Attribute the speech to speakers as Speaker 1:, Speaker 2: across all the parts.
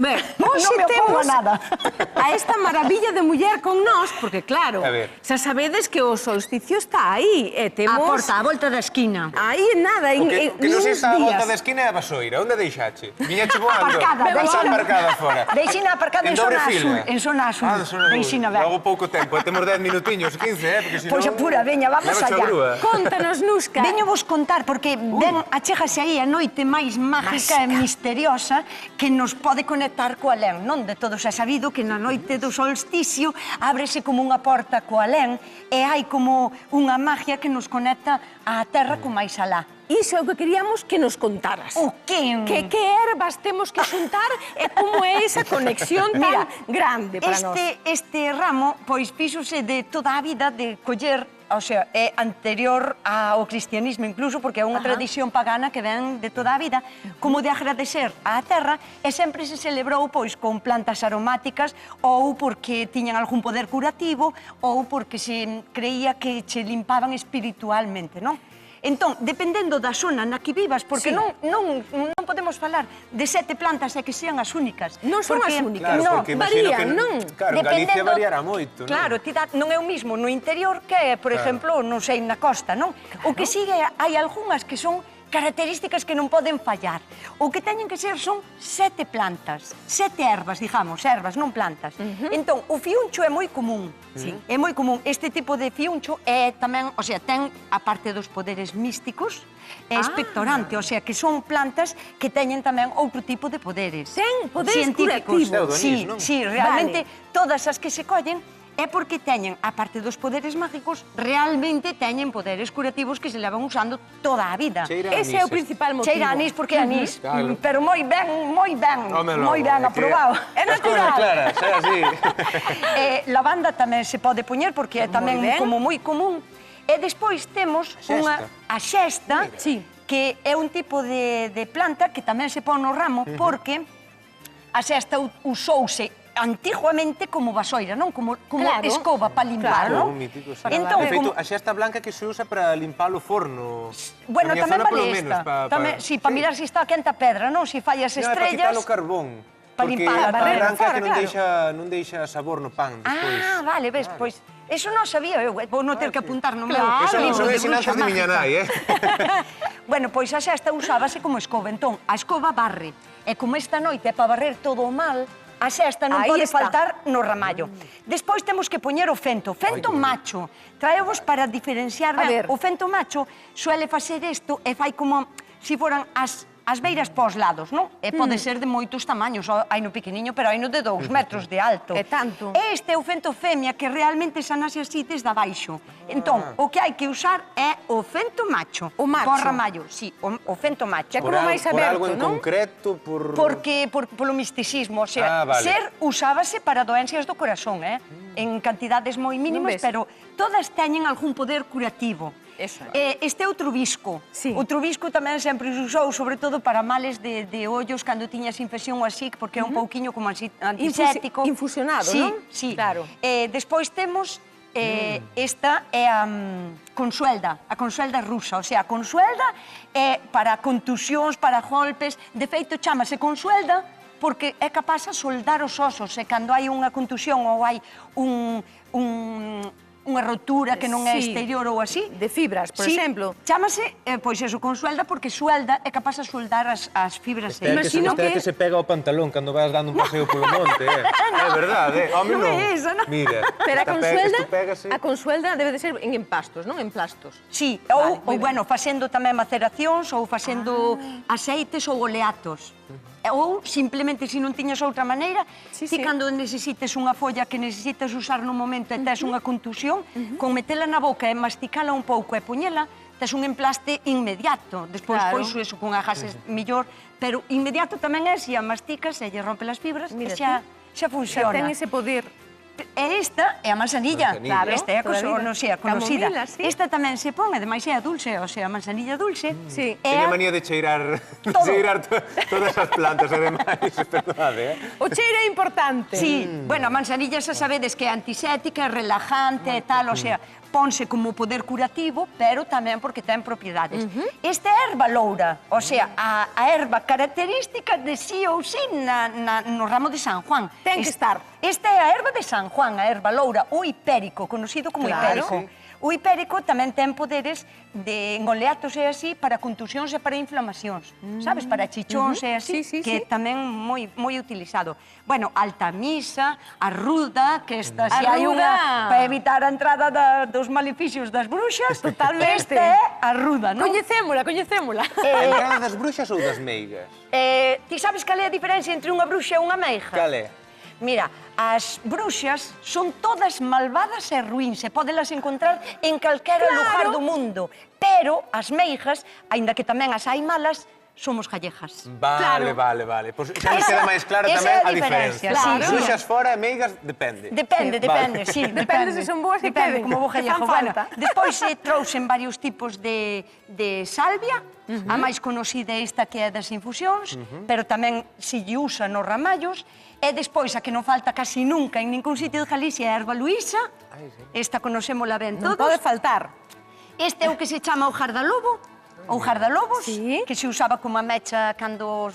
Speaker 1: Ben, hoxe temos a esta maravilla de muller con nós, porque claro, xa sabedes que o solsticio está aí, e temos...
Speaker 2: A porta, a volta da esquina.
Speaker 1: Aí nada, en
Speaker 3: O que non sei
Speaker 1: uns
Speaker 3: está a volta
Speaker 1: días.
Speaker 3: da esquina é a vasoira. Onde deixache? Viñache voando?
Speaker 2: Aparcada,
Speaker 3: fora.
Speaker 2: deixina aparcada en zona azul. En zona azul. Deixina ver.
Speaker 3: Logo pouco tempo, temos 10 minutiños, 15, porque senón...
Speaker 2: Pois apura, veña, vamos allá.
Speaker 1: Contanos, Nuska.
Speaker 2: Veño vos contar, porque ven, achégase aí a noite máis mágica e misteriosa que nos pode conectar co alén, non? De todos é sabido que na noite do solsticio ábrese como unha porta co alén e hai como unha magia que nos conecta á terra co máis alá.
Speaker 1: Iso é o que queríamos que nos contaras.
Speaker 2: O que?
Speaker 1: Que ervas temos que xuntar e como é esa conexión tan grande para nós.
Speaker 2: Este ramo, pois, fíxose de toda a vida de coller, o sea, é anterior ao cristianismo incluso, porque é unha tradición pagana que ven de toda a vida, como de agradecer á terra, e sempre se celebrou, pois, con plantas aromáticas, ou porque tiñan algún poder curativo, ou porque se creía que che limpaban espiritualmente, non? Entón, dependendo da zona na que vivas, porque non podemos falar de 7 plantas e que sean as únicas.
Speaker 1: Non son as únicas.
Speaker 3: Claro, porque imagino que...
Speaker 1: Varían, non?
Speaker 3: Claro, en Galicia variará moito, non?
Speaker 2: Claro, non é o mismo no interior que, por exemplo, non sei, na costa, non? O que sigue, hai algunhas que son características que non poden fallar. O que teñen que ser son 7 plantas, 7 ervas, digamos, ervas, non plantas. Entón, o fiuncho é moi común. É moi común. Este tipo de fiuncho é tamén, o sea, ten, a parte dos poderes místicos, é expectorante, o sea, que son plantas que teñen tamén outro tipo de poderes.
Speaker 1: Ten poderes curativos.
Speaker 2: Sí, realmente, todas as que se collen é porque teñen, a parte dos poderes mágicos, realmente teñen poderes curativos que se levan usando toda a vida.
Speaker 1: Ese é o principal motivo.
Speaker 2: Cheira a anís porque é anís, pero moi ben aprobado.
Speaker 1: É natural.
Speaker 3: Claras, é así.
Speaker 2: Lavanda tamén se pode poñer porque é tamén como moi común. E despois temos a xesta, que é un tipo de planta que tamén se pon no ramo porque a xesta usouse antiguamente como vasoira, non? Como escoba para limpar, non?
Speaker 3: Entón, de feito, a xesta blanca que se usa para limpar o forno.
Speaker 2: Bueno, tamén vale esta. Si, para mirar se está quente a pedra, non? Se fai as estrellas...
Speaker 3: Para quitar o carbón.
Speaker 2: Para limpar a
Speaker 3: blanca que non deixa sabor no pan despois.
Speaker 2: Ah, vale, ves, pois... Eso non sabía eu, vou non ter que apuntar no meu
Speaker 3: Eso non
Speaker 2: libro
Speaker 3: son
Speaker 2: de
Speaker 3: ensinanzas
Speaker 2: bruxa
Speaker 3: de miña
Speaker 2: mágica.
Speaker 3: nai,
Speaker 2: Bueno, pois a xesta usábase como escoba, entón, a escoba barre. E como esta noite é para barrer todo o mal, a xesta non pode faltar no ramallo. Despois temos que poñer o fento. Fento macho. Traevos para diferenciar. O fento macho suele facer isto e fai como se foran as beiras pós lados, non? E pode ser de moitos tamaños. Hai no pequeniño, pero hai no de 2 metros de alto.
Speaker 1: É tanto.
Speaker 2: Este é o fento femia que realmente sanase así desde abaixo. Entón, o que hai que usar é o fento macho.
Speaker 1: O macho.
Speaker 2: Por ramallo, sí, o fento macho.
Speaker 1: É como máis aberto, non?
Speaker 3: Por algo en concreto, por...
Speaker 2: Porque, polo misticismo, o sea, ser usábase para doencias do corazón, en cantidades moi mínimas, pero todas teñen algún poder curativo. Este é o trubisco. O trubisco tamén sempre se usou, sobre todo para males de ollos, cando tiñas infección ou así, porque é un pouquiño como antiséptico.
Speaker 1: Infusionado, non?
Speaker 2: Sí, claro. Despois temos... Esta é a consuelda rusa, o sea, a consuelda é para contusións, para golpes, de feito chámase consuelda porque é capaz de soldar os osos e cando hai unha contusión ou hai unha rotura que non é exterior ou así.
Speaker 1: De fibras, por exemplo.
Speaker 2: Chámase, pois eso, consuelda, porque suelda é capaz de soldar as fibras.
Speaker 3: Imagino que se pega o pantalón cando vas dando un paseo polo monte, é verdade, home non. Mira,
Speaker 1: pero a consuelda debe de ser en empastos, non? En plastos.
Speaker 2: Sí, ou, bueno, facendo tamén maceracións ou facendo aceites ou oleatos. Ou, simplemente, se non tiñas outra maneira, ti cando necesites unha folla que necesitas usar no momento e tes unha contusión, con metela na boca e masticala un pouco e poñela, tes un emplaste inmediato. Despois, pois, eso con agases millor, pero inmediato tamén é se a masticas e lle rompe as fibras e xa funciona.
Speaker 1: Xa ten ese poder.
Speaker 2: E esta é a manzanilla, esta é a conocida. Esta tamén se pon, ademais é a dulce, o sea, a manzanilla dulce.
Speaker 3: Teña manía de cheirar todas as plantas, ademais, perdonade.
Speaker 1: O cheiro é importante.
Speaker 2: Sí, bueno, a manzanilla xa sabedes que é antiséptica, é relajante e tal, o sea, ponse como poder curativo, pero tamén porque ten propiedades. Esta é erva loura, o sea, a erva característica de sí ou sí no ramo de San Juan.
Speaker 1: Ten que estar.
Speaker 2: Esta é a erva de San Juan, a erva loura, o hipérico, conocido como hipérico. O hipérico tamén ten poderes en oleatos e así para contusións e para inflamacións, sabes? Para chichóns e así, que tamén moi utilizado. Bueno, altamisa, arruda, que esta si hai unha para evitar a entrada dos maleficios das bruxas.
Speaker 1: Totalmente.
Speaker 2: Esta é arruda, non?
Speaker 1: Coñecémola, coñecémola.
Speaker 3: A entrada das bruxas ou das meigas?
Speaker 2: Ti sabes cal é a diferencia entre unha bruxa e unha meiga?
Speaker 3: Cal é?
Speaker 2: Mira, as bruxas son todas malvadas e ruíns, e pódelas encontrar en calquera lugar do mundo. Pero as meigas, aínda que tamén as hai malas, somos gallegas.
Speaker 3: Vale. Pois xa nos queda máis clara tamén a diferencia. Bruxas fora e meigas, depende.
Speaker 2: Depende, sí.
Speaker 1: Depende se son boas e queden.
Speaker 2: Como bo gallega. Bueno, despois trouxen varios tipos de salvia. A máis conocida é esta que é das infusións, pero tamén se lle usa nos ramallos. E despois, a que non falta casi nunca en ningún sitio de Galicia, é a erva luísa. Esta conocémola ben todos.
Speaker 1: Non pode faltar.
Speaker 2: Este é o que se chama o jardalobo, ou jardalobos, que se usaba como a mecha cando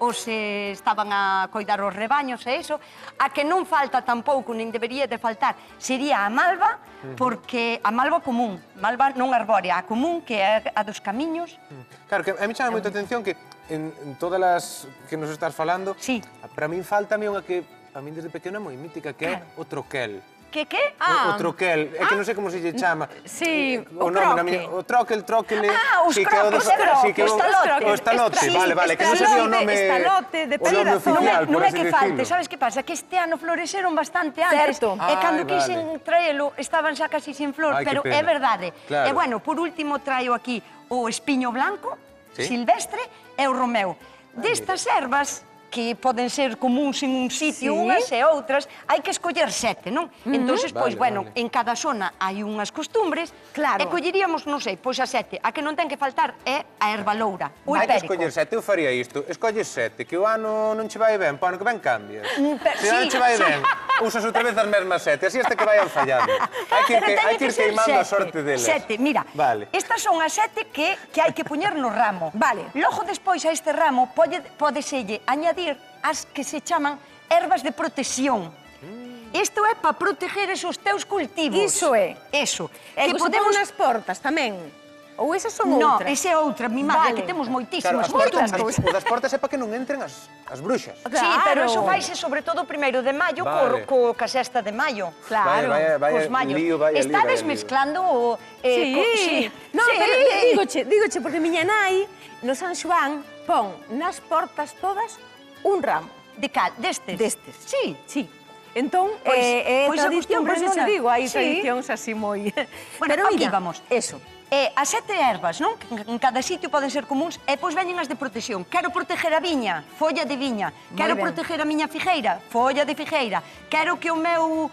Speaker 2: os estaban a coidar os rebaños e iso. A que non falta tampouco, nin debería de faltar, sería a malva, porque a malva común, malva non arbórea, a común, que é a dos camiños.
Speaker 3: Claro, que a mí chama moita atención que en todas as que nos estás falando, para min falta unha que a min desde pequeno é moi mítica, que é o troquel.
Speaker 2: Que?
Speaker 3: O troquel, é que non sei como se lle chama.
Speaker 1: Sí,
Speaker 3: o croque. O troquel.
Speaker 2: Os croques,
Speaker 3: o estalote, vale, que non sabía o nome
Speaker 1: estalote, depende da
Speaker 3: oficial, por
Speaker 2: non é
Speaker 3: así
Speaker 2: que falte,
Speaker 3: decirlo.
Speaker 2: sabes que pasa? Que este ano florexeron bastante antes, e cando quixen traelo estaban xa casi sin flor, pero é verdade. E bueno, por último traio aquí o espiño blanco, silvestre, e o romeu. Destas ervas, que poden ser comuns en un sitio, unhas e outras, hai que escoller 7, non? Entón, pois, bueno, en cada zona hai unhas costumbres, e colleríamos, non sei, pois a 7. A que non ten que faltar é a erva loura, o hipérico.
Speaker 3: Hai que escoller 7, eu faría isto. Escolles 7, que o ano non che vai ben, para o ano que ben cambias. Se o ano che vai ben, usas outra vez as mesmas 7, así hasta que vayan fallando. Hai que ir queimando a sorte delas.
Speaker 2: 7, mira, estas son as 7 que hai que poñer no ramo. Logo, despois, a este ramo, podeselle añadir as que se chaman ervas de protección. Isto é para proteger esos teus cultivos.
Speaker 1: Iso é.
Speaker 2: Eso.
Speaker 1: E que podemos nas portas tamén. Ou esas son outras?
Speaker 2: Non, esa é outra, mi madre, que temos moitísimas
Speaker 3: portas. O das portas é para que non entren as bruxas.
Speaker 2: Sí, pero eso faise sobre todo o 1º de maio ca sexta de maio.
Speaker 1: Claro,
Speaker 2: cos mallos. Estades mezclando o...
Speaker 1: Sí. Non, pero dígoche, porque miña nai, no San Xoán, pon nas portas todas un ramo.
Speaker 2: De cal? Destes?
Speaker 1: Destes.
Speaker 2: Sí.
Speaker 1: Entón, é tradición, por eso se digo, hai tradicións así moi...
Speaker 2: Bueno, aquí vamos.
Speaker 1: Eso.
Speaker 2: As 7 ervas, non? En cada sitio poden ser comuns, e pois veñen as de protección. Quero proteger a viña, folla de viña. Quero proteger a miña figueira, folla de figueira. Quero que o meu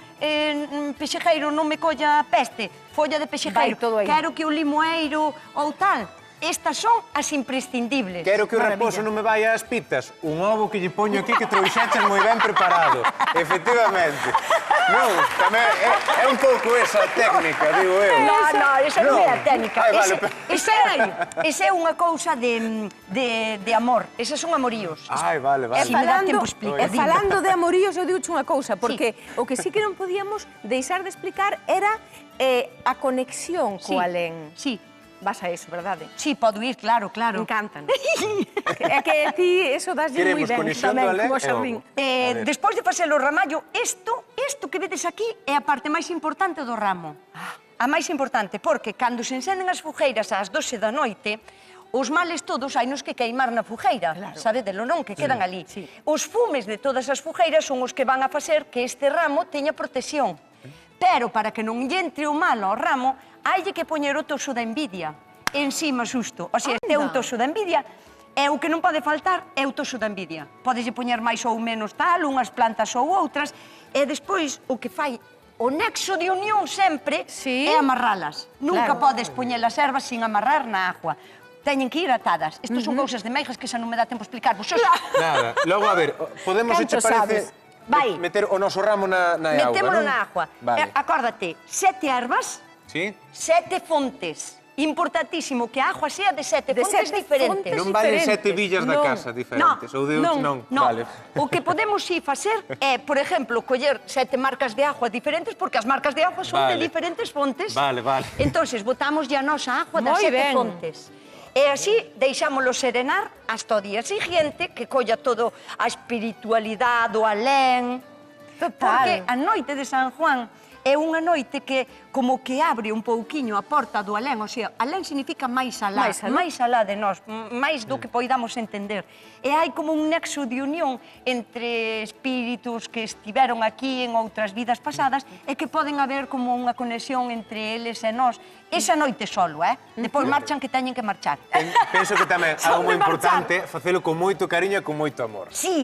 Speaker 2: pexejeiro non me colla peste, folla de pexejeiro. Quero que o limoeiro ou tal. Estas son as imprescindibles.
Speaker 3: Quero que o raposo non me vaya ás pitas. Un ovo que lle poño aquí que trouxeches moi ben preparado. Efectivamente. Non, tamén é un pouco esa técnica, digo eu.
Speaker 2: Non, esa non é a técnica. Esa é unha cousa de amor. Esas son amoríos.
Speaker 3: Vale.
Speaker 1: E falando de amoríos, eu digo unha cousa, porque o que sí que non podíamos deixar de explicar era a conexión co alén.
Speaker 2: Sí.
Speaker 1: Vas a eso, verdade?
Speaker 2: Sí, podo ir, claro.
Speaker 1: Me encantan. É que ti eso daslle moi ben tamén, como xardín.
Speaker 2: Despois de facer o ramallo, isto que vedes aquí é a parte máis importante do ramo. A máis importante, porque cando se encenden as fogueiras ás 12 da noite, os males todos hai nos que queimar na fogueira, sabedelo non, que quedan ali. Os fumes de todas as fogueiras son os que van a facer que este ramo teña protección. Pero para que non lle entre o mal ao ramo, hai que poñer o toso da envidia encima xusto. O sea, este é un toso da envidia, e o que non pode faltar é o toso da envidia. Podeslle poñer máis ou menos tal, unhas plantas ou outras, e despois o que fai o nexo de unión sempre é amarralas. Nunca podes poñer as ervas sin amarrar na agua. Teñen que ir atadas. Estas son cousas de meigas que xa non me dá tempo explicar.
Speaker 3: Nada. Logo, a ver, podemos, se che parece, meter o noso ramo na auga, non?
Speaker 2: Metémolo na agua. Acórdate, 7 ervas,
Speaker 3: Sí?
Speaker 2: 7 fontes. Importantísimo que a agua sea de 7 fontes diferentes.
Speaker 3: Non valen 7 villas da
Speaker 1: Non.
Speaker 3: casa diferentes, ou de non. Vale.
Speaker 2: O que podemos ir facer é, por exemplo, coller 7 marcas de agua diferentes, porque as marcas de agua son de
Speaker 3: Vale.
Speaker 2: diferentes fontes.
Speaker 3: Vale.
Speaker 2: Entonces, botamos ya a nosa agua das
Speaker 1: Moi
Speaker 2: 7
Speaker 1: ben.
Speaker 2: fontes. E así deixámolo serenar hasta o día siguiente, que colla todo a espiritualidade, o alén.
Speaker 1: Total.
Speaker 2: Porque a noite de San Juan é unha noite que como que abre un pouquiño a porta do alén, o sea, alén significa máis alá, máis alá de nós, máis do que poidamos entender. E hai como un nexo de unión entre espíritus que estiveron aquí en outras vidas pasadas e que poden haber como unha conexión entre eles e nós. Esa noite solo, Depois marchan que teñen que marchar.
Speaker 3: Penso que tamén algo moi
Speaker 2: Son de marchar.
Speaker 3: importante, facelo con moito cariño e con moito amor.
Speaker 2: Sí,